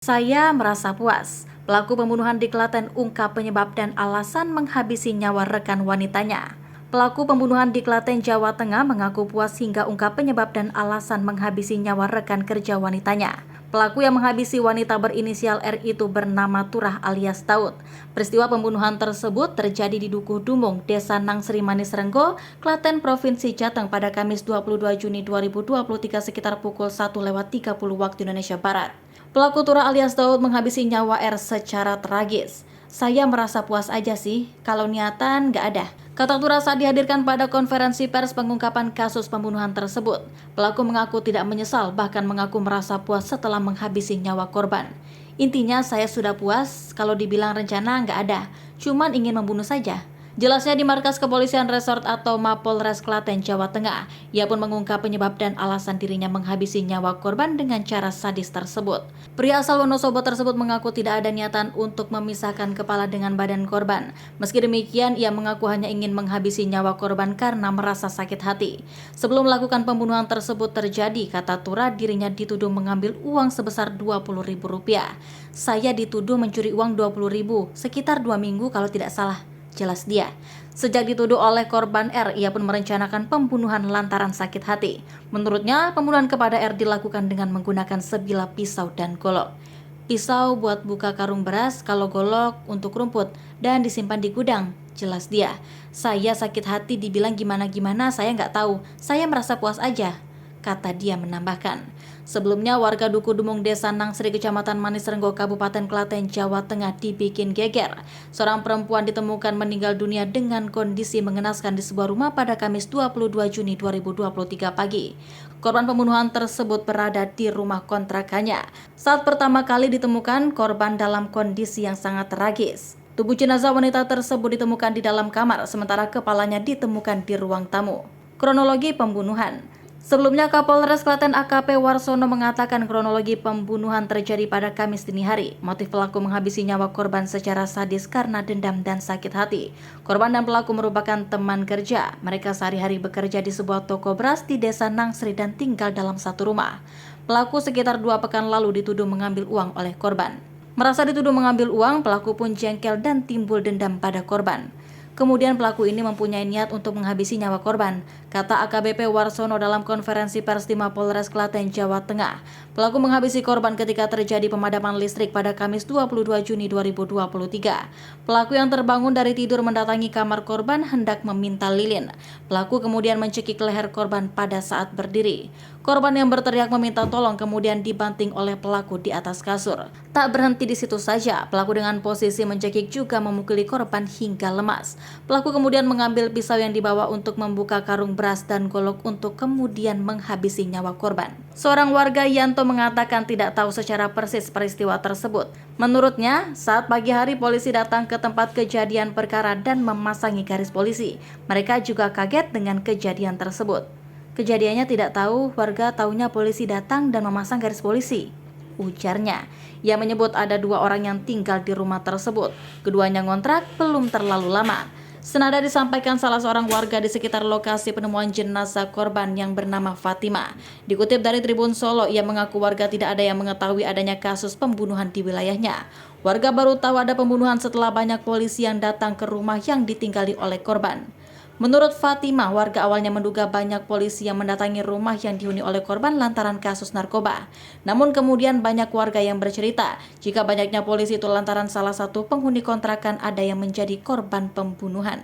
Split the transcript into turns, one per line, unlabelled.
Saya merasa puas. Pelaku pembunuhan di Klaten ungkap penyebab dan alasan menghabisi nyawa rekan wanitanya. Pelaku pembunuhan di Klaten, Jawa Tengah mengaku puas hingga ungkap penyebab dan alasan menghabisi nyawa rekan kerja wanitanya. Pelaku yang menghabisi wanita berinisial R itu bernama Turah alias Daud. Peristiwa pembunuhan tersebut terjadi di Dukuh Dumung, Desa Nangsri Manis Renggo, Klaten, Provinsi Jateng pada Kamis 22 Juni 2023 sekitar pukul 1:30 waktu Indonesia Barat. Pelaku Turah alias Daud menghabisi nyawa R secara tragis. Saya merasa puas aja sih, kalau niatan nggak ada, kata Turah saat dihadirkan pada konferensi pers pengungkapan kasus pembunuhan tersebut. Pelaku mengaku tidak menyesal, bahkan mengaku merasa puas setelah menghabisi nyawa korban. Intinya saya sudah puas, kalau dibilang rencana nggak ada, cuman ingin membunuh saja. Jelasnya di markas kepolisian resort atau Mapolres Klaten, Jawa Tengah. Ia pun mengungkap penyebab dan alasan dirinya menghabisi nyawa korban dengan cara sadis tersebut. Pria asal Wonosobo tersebut mengaku tidak ada niatan untuk memisahkan kepala dengan badan korban. Meski demikian, ia mengaku hanya ingin menghabisi nyawa korban karena merasa sakit hati. Sebelum melakukan pembunuhan tersebut terjadi, kata Turah, dirinya dituduh mengambil uang sebesar Rp20.000. Saya dituduh mencuri uang Rp20.000, sekitar 2 minggu kalau tidak salah, jelas dia. Sejak dituduh oleh korban R, ia pun merencanakan pembunuhan lantaran sakit hati. Menurutnya, pembunuhan kepada R dilakukan dengan menggunakan sebilah pisau dan golok. Pisau buat buka karung beras, kalau golok untuk rumput dan disimpan di gudang, jelas dia. Saya sakit hati dibilang gimana-gimana saya nggak tahu, saya merasa puas aja, kata dia menambahkan. Sebelumnya, warga Dukuh Dumung, Desa Nangsri, Kecamatan Manis Renggo, Kabupaten Klaten, Jawa Tengah dibikin geger. Seorang perempuan ditemukan meninggal dunia dengan kondisi mengenaskan di sebuah rumah pada Kamis 22 Juni 2023 pagi. Korban pembunuhan tersebut berada di rumah kontrakannya. Saat pertama kali ditemukan, korban dalam kondisi yang sangat tragis. Tubuh jenazah wanita tersebut ditemukan di dalam kamar, sementara kepalanya ditemukan di ruang tamu. Kronologi pembunuhan. Sebelumnya, Kapolres Klaten AKP Warsono mengatakan kronologi pembunuhan terjadi pada Kamis dini hari. Motif pelaku menghabisi nyawa korban secara sadis karena dendam dan sakit hati. Korban dan pelaku merupakan teman kerja. Mereka sehari-hari bekerja di sebuah toko beras di Desa Nangsri dan tinggal dalam satu rumah. Pelaku sekitar 2 pekan lalu dituduh mengambil uang oleh korban. Merasa dituduh mengambil uang, pelaku pun jengkel dan timbul dendam pada korban. Kemudian pelaku ini mempunyai niat untuk menghabisi nyawa korban, kata AKBP Warsono dalam konferensi pers di Mapolres Klaten, Jawa Tengah. Pelaku menghabisi korban ketika terjadi pemadaman listrik pada Kamis 22 Juni 2023. Pelaku yang terbangun dari tidur mendatangi kamar korban hendak meminta lilin. Pelaku kemudian mencekik leher korban pada saat berdiri. Korban yang berteriak meminta tolong kemudian dibanting oleh pelaku di atas kasur. Tak berhenti di situ saja, pelaku dengan posisi mencekik juga memukuli korban hingga lemas. Pelaku kemudian mengambil pisau yang dibawa untuk membuka karung beras dan golok untuk kemudian menghabisi nyawa korban. Seorang warga, Yanto, mengatakan tidak tahu secara persis peristiwa tersebut. Menurutnya, saat pagi hari polisi datang ke tempat kejadian perkara dan memasangi garis polisi. Mereka juga kaget dengan kejadian tersebut. Kejadiannya tidak tahu, warga taunya polisi datang dan memasang garis polisi, ujarnya. Ia menyebut ada 2 orang yang tinggal di rumah tersebut. Keduanya ngontrak belum terlalu lama. Senada disampaikan salah seorang warga di sekitar lokasi penemuan jenazah korban yang bernama Fatima. Dikutip dari Tribun Solo, ia mengaku warga tidak ada yang mengetahui adanya kasus pembunuhan di wilayahnya. Warga baru tahu ada pembunuhan setelah banyak polisi yang datang ke rumah yang ditinggali oleh korban. Menurut Fatima, warga awalnya menduga banyak polisi yang mendatangi rumah yang dihuni oleh korban lantaran kasus narkoba. Namun kemudian banyak warga yang bercerita jika banyaknya polisi itu lantaran salah satu penghuni kontrakan ada yang menjadi korban pembunuhan.